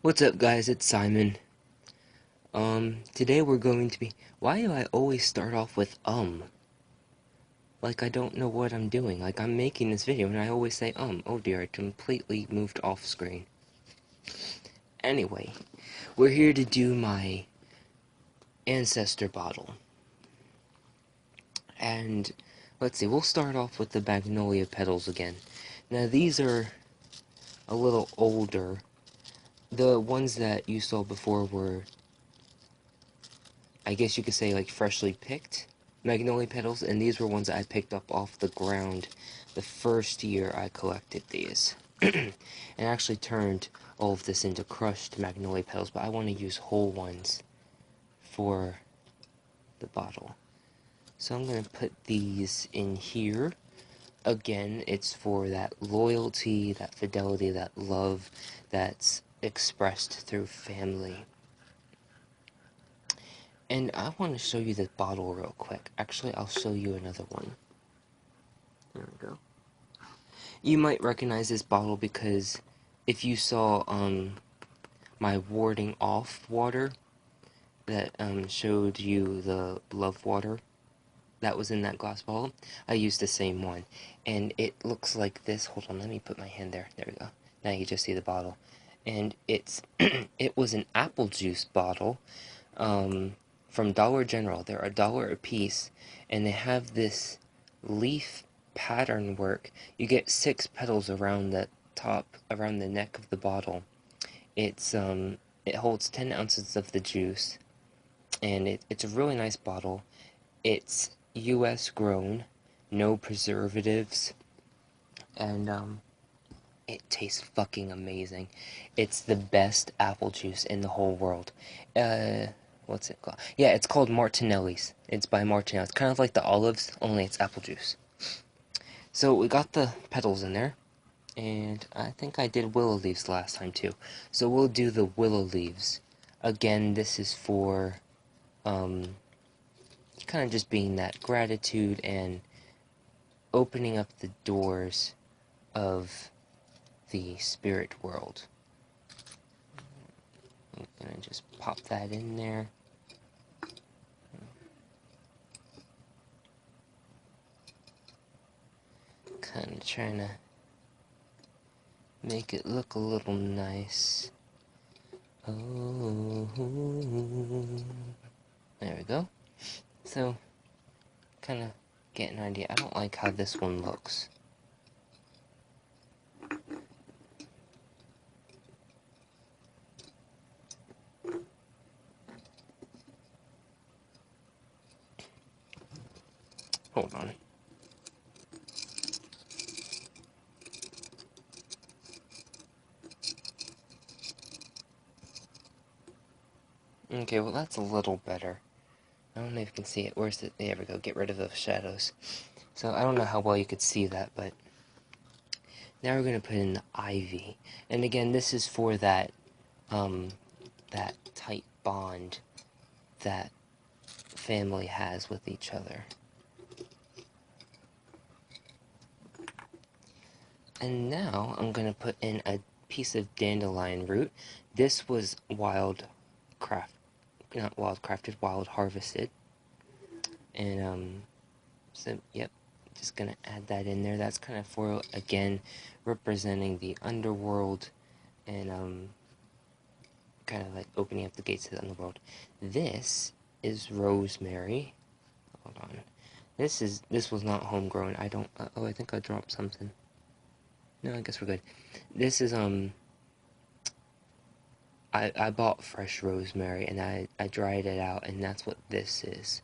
What's up, guys? It's Simon. Today we're going to be. Why do I always start off with Like I don't know what I'm doing. Like I'm making this video and I always say Oh dear, I completely moved off screen. Anyway, we're here to do my Ancestor Bottle. And let's see, we'll start off with the Magnolia petals again. Now these are a little older. The ones that you saw before were, I guess you could say, like freshly picked magnolia petals, and these were ones that I picked up off the ground the first year I collected these. And actually turned all of this into crushed magnolia petals, but I want to use whole ones for the bottle. So I'm going to put these in here. Again, it's for that loyalty, that fidelity, that love that's expressed through family. And I want to show you this bottle real quick. Actually, I'll show you another one. There we go. You might recognize this bottle because if you saw my warding off water that showed you the love water that was in that glass bottle, I used the same one. And it looks like this. Hold on, let me put my hand there. There we go. Now you just see the bottle. And it's it was an apple juice bottle. From Dollar General. They're $1 a piece, and they have this leaf pattern work. You get 6 petals around the top, around the neck of the bottle. It holds 10 ounces of the juice, and it's a really nice bottle. It's U.S. grown, no preservatives, and it tastes fucking amazing. It's the best apple juice in the whole world. What's it called? Yeah, it's called Martinelli's. It's by Martinelli. It's kind of like the olives, only it's apple juice. So we got the petals in there, and I think I did willow leaves last time too. So we'll do the willow leaves. Again, this is for kind of just being that gratitude and opening up the doors of the spirit world. I'm gonna just pop that in there. Kind of trying to make it look a little nice. Oh, there we go. So, kind of get an idea. I don't like how this one looks. Hold on. Okay, well that's a little better. I don't know if you can see it. Where's it? There we go. Get rid of those shadows. So I don't know how well you could see that, but now we're gonna put in the ivy. And again, this is for that that tight bond that family has with each other. And now I'm gonna put in a piece of dandelion root. This was wild wild harvested. And so yep, just gonna add that in there. That's kind of for, again, representing the underworld and kind of like opening up the gates to the underworld. This is rosemary. Hold on. This was not homegrown. I don't. Oh, I think I dropped something. No, I guess we're good. This is I bought fresh rosemary and I dried it out, and that's what this is.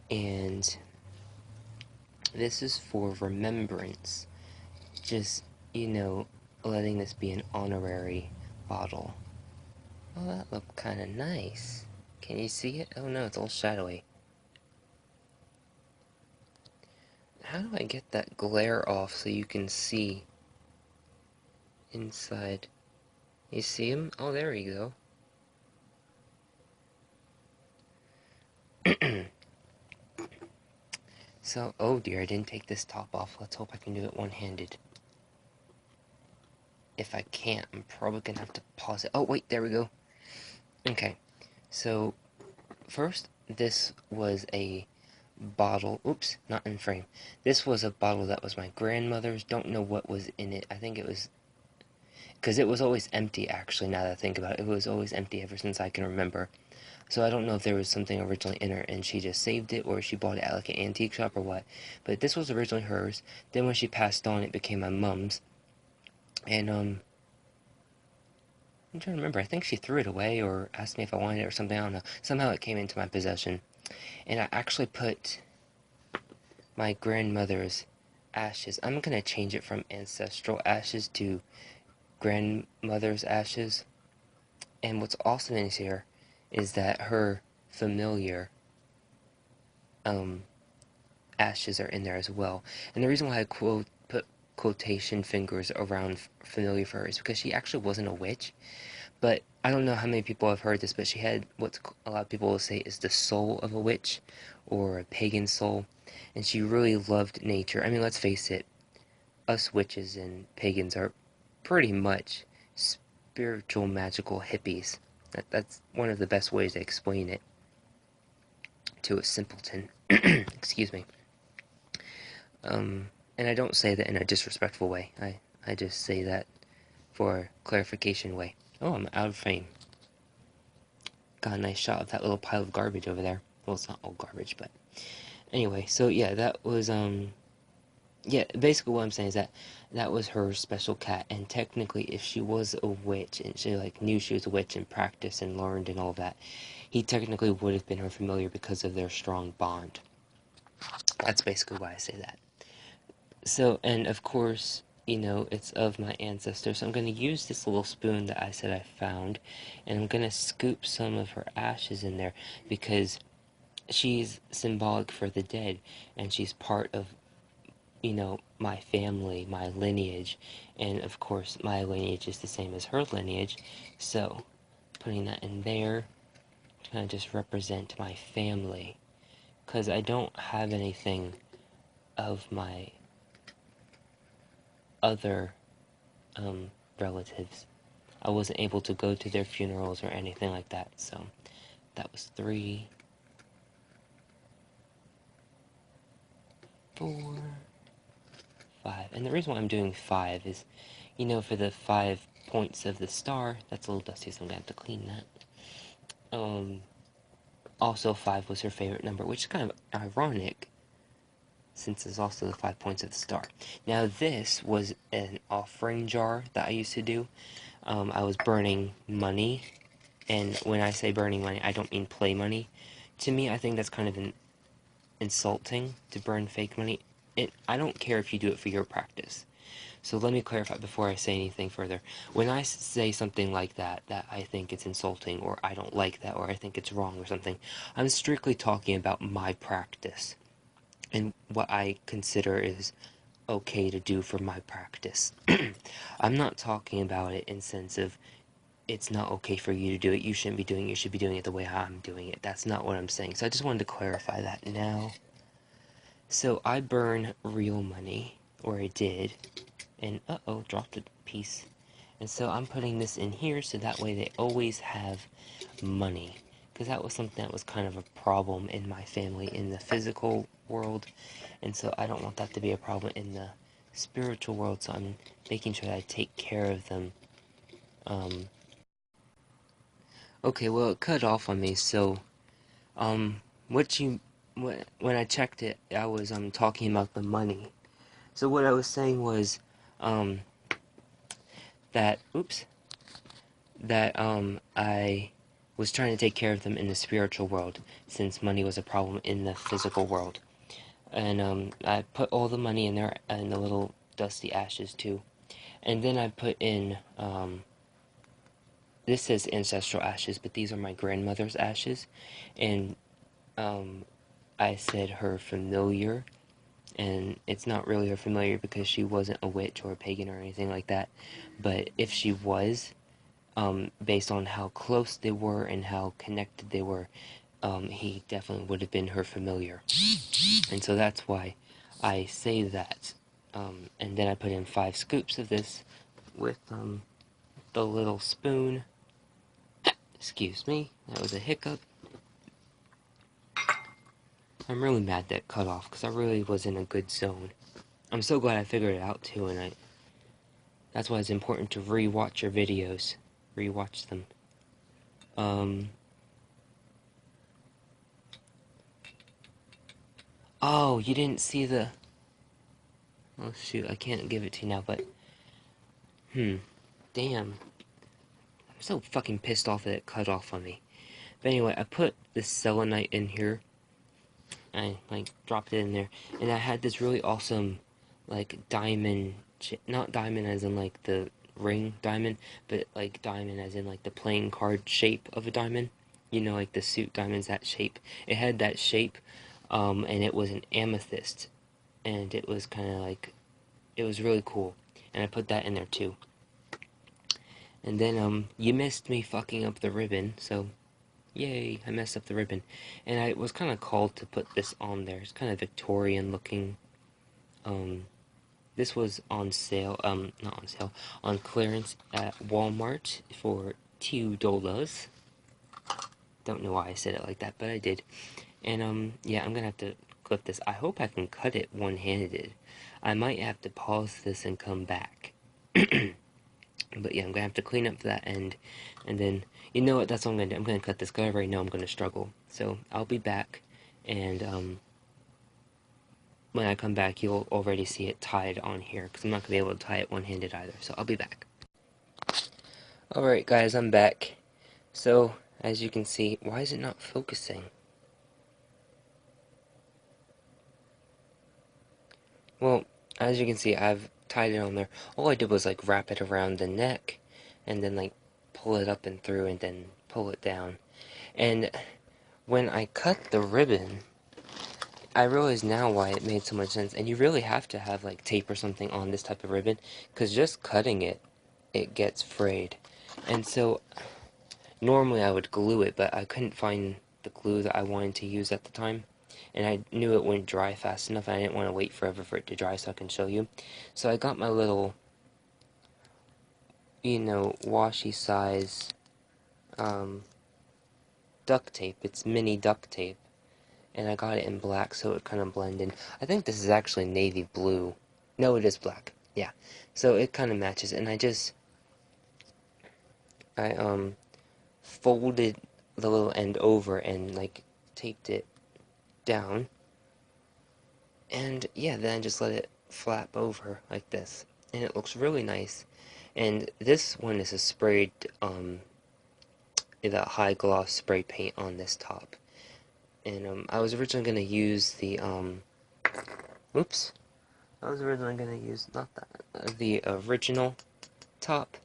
And this is for remembrance. Just, letting this be an honorary bottle. Oh, that looked kind of nice. Can you see it? Oh no, it's all shadowy. How do I get that glare off so you can see inside? You see him? Oh, there we go. So, oh dear, I didn't take this top off. Let's hope I can do it one-handed. if I can't, I'm probably gonna have to pause it. Oh, wait, there we go. Okay, so first, this was a bottle. Oops, not in frame. This was a bottle that was my grandmother's. Don't know what was in it. I think it was because it was always empty, actually, now that I think about it. It was always empty ever since I can remember. So I don't know if there was something originally in her and she just saved it or she bought it at like an antique shop or what. But this was originally hers. Then when she passed on, it became my mom's. And, I'm trying to remember. I think she threw it away or asked me if I wanted it or something. I don't know. Somehow it came into my possession. And I actually put my grandmother's ashes. I'm going to change it from ancestral ashes to grandmother's ashes. And what's awesome in here is that her familiar ashes are in there as well. And the reason why I put quotation fingers around familiar for her is because she actually wasn't a witch. But I don't know how many people have heard this, but she had what a lot of people will say is the soul of a witch or a pagan soul. And she really loved nature. I mean, let's face it, us witches and pagans are pretty much spiritual, magical hippies. That's one of the best ways to explain it to a simpleton. Excuse me. And I don't say that in a disrespectful way. I just say that for clarification way. Oh, I'm out of frame. Got a nice shot of that little pile of garbage over there. Well, it's not all garbage, but anyway. So yeah, that was yeah. Basically, what I'm saying is that that was her special cat, and technically, if she was a witch and she like knew she was a witch and practiced and learned and all that, he technically would have been her familiar because of their strong bond. That's basically why I say that. So, and of course, you know, it's of my ancestor. So I'm going to use this little spoon that I said I found, and I'm going to scoop some of her ashes in there because she's symbolic for the dead, and she's part of, you know, my family, my lineage, and of course, my lineage is the same as her lineage. So, putting that in there to kind of just represent my family, because I don't have anything of my other relatives. I wasn't able to go to their funerals or anything like that, so that was 3, 4, 5. And the reason why I'm doing 5 is, you know, for the 5 points of the star, that's a little dusty, so I'm gonna have to clean that. Also 5 was her favorite number, which is kind of ironic, since it's also the 5 points of the star. Now this was an offering jar that I used to do. I was burning money, and when I say burning money, I don't mean play money. To me, I think that's kind of insulting to burn fake money. I don't care if you do it for your practice. So let me clarify before I say anything further. When I say something like that I think it's insulting, or I don't like that, or I think it's wrong or something, I'm strictly talking about my practice and what I consider is okay to do for my practice. I'm not talking about it in sense of it's not okay for you to do it, you shouldn't be doing it, you should be doing it the way I'm doing it. That's not what I'm saying. So I just wanted to clarify that now. So I burn real money, or I did, and uh-oh, dropped a piece. And so I'm putting this in here so that way they always have money. Because that was something that was kind of a problem in my family in the physical world. And so I don't want that to be a problem in the spiritual world. So I'm making sure that I take care of them. Okay, well, it cut off on me. So, what you... When I checked it, I was talking about the money. So what I was saying was that I was trying to take care of them in the spiritual world since money was a problem in the physical world. And I put all the money in there and the little dusty ashes too. And then I put in this says ancestral ashes, but these are my grandmother's ashes. And I said her familiar, and it's not really her familiar because she wasn't a witch or a pagan or anything like that. But if she was, based on how close they were and how connected they were, he definitely would have been her familiar. And so that's why I say that. And then I put in 5 scoops of this with the little spoon. Excuse me, that was a hiccup. I'm really mad that cut off because I really was in a good zone. I'm so glad I figured it out too, and that's why it's important to re-watch your videos. Re-watch them. Oh, you didn't see the... Oh shoot, I can't give it to you now, but... Damn. I'm so fucking pissed off that it cut off on me. But anyway, I put this selenite in here. I, like, dropped it in there. And I had this really awesome, like, diamond... Not diamond as in, like, the ring diamond, but, like, diamond as in, like, the playing card shape of a diamond. You know, like, the suit diamond's that shape. It had that shape, and it was an amethyst. And it was kind of, like... It was really cool. And I put that in there, too. And then, you missed me fucking up the ribbon, so... Yay, I messed up the ribbon. And I was kind of called to put this on there. It's kind of Victorian looking. This was on sale, not on sale, on clearance at Walmart for $2. Don't know why I said it like that, but I did. And, yeah, I'm gonna have to clip this. I hope I can cut it one-handed. I might have to pause this and come back. But yeah, I'm gonna have to clean up that end, and then, you know what, that's what I'm gonna do. I'm gonna cut this, because I already know I'm gonna struggle. So, I'll be back, and, when I come back, you'll already see it tied on here, because I'm not gonna be able to tie it one-handed either, so I'll be back. Alright guys, I'm back. So, as you can see, why is it not focusing? Well, as you can see, I've tied it on there. All I did was, like, wrap it around the neck, and then, like, pull it up and through, and then pull it down. And when I cut the ribbon, I realize now why it made so much sense. And you really have to have, like, tape or something on this type of ribbon, because just cutting it, it gets frayed. And so, normally I would glue it, but I couldn't find the glue that I wanted to use at the time. And I knew it wouldn't dry fast enough, and I didn't want to wait forever for it to dry so I can show you. So I got my little, you know, washi size duct tape. It's mini duct tape. And I got it in black so it kind of blend in. I think this is actually navy blue. No, it is black. Yeah. So it kind of matches. And I folded the little end over and, like, taped it down. And, yeah, then I just let it flap over like this. And it looks really nice. And this one is a sprayed, the high gloss spray paint on this top. And, I was originally going to use the, oops. I was originally going to use, not that, the original top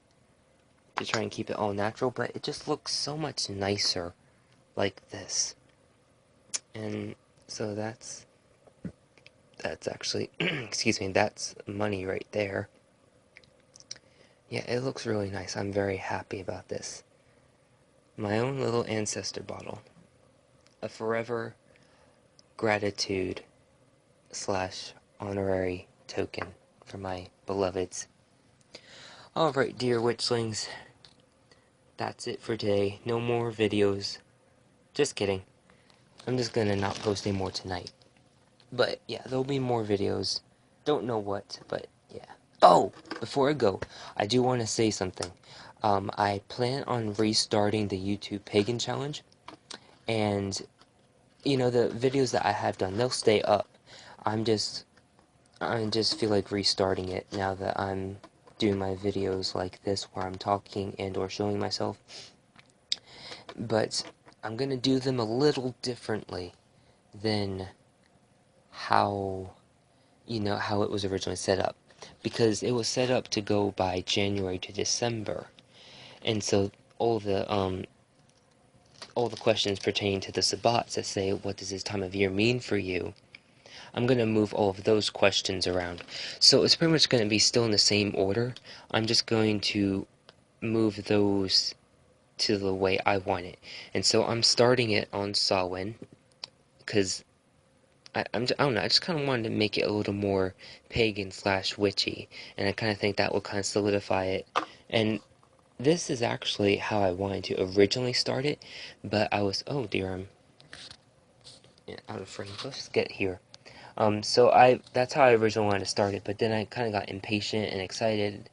to try and keep it all natural, but it just looks so much nicer like this. And so that's actually, excuse me, that's money right there. Yeah, it looks really nice. I'm very happy about this. My own little Ancestor bottle. A forever gratitude / honorary token for my beloveds. Alright, dear witchlings. That's it for today. No more videos. Just kidding. I'm just gonna not post any more tonight. But, yeah, there'll be more videos. Don't know what, but, yeah. Oh! Before I go, I do want to say something. I plan on restarting the YouTube Pagan Challenge. And, you know, the videos that I have done, they'll stay up. I just feel like restarting it now that I'm doing my videos like this, where I'm talking and or showing myself. But I'm gonna do them a little differently than how, you know, how it was originally set up. Because it was set up to go by January to December. And so all the questions pertaining to the Sabbats that say, what does this time of year mean for you? I'm going to move all of those questions around. So it's pretty much going to be still in the same order. I'm just going to move those to the way I want it. And so I'm starting it on Samhain, because I don't know, I just kind of wanted to make it a little more pagan slash witchy, and I kind of think that will kind of solidify it. And this is actually how I wanted to originally start it, but I was, oh dear, I'm out of frame. Let's just get here. That's how I originally wanted to start it, but then I kind of got impatient and excited,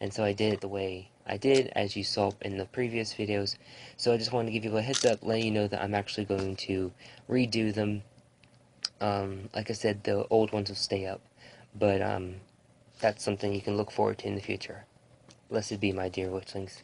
and so I did it the way I did, as you saw in the previous videos. So I just wanted to give you a heads up, letting you know that I'm actually going to redo them. Like I said, the old ones will stay up, but that's something you can look forward to in the future. Blessed be, my dear witchlings.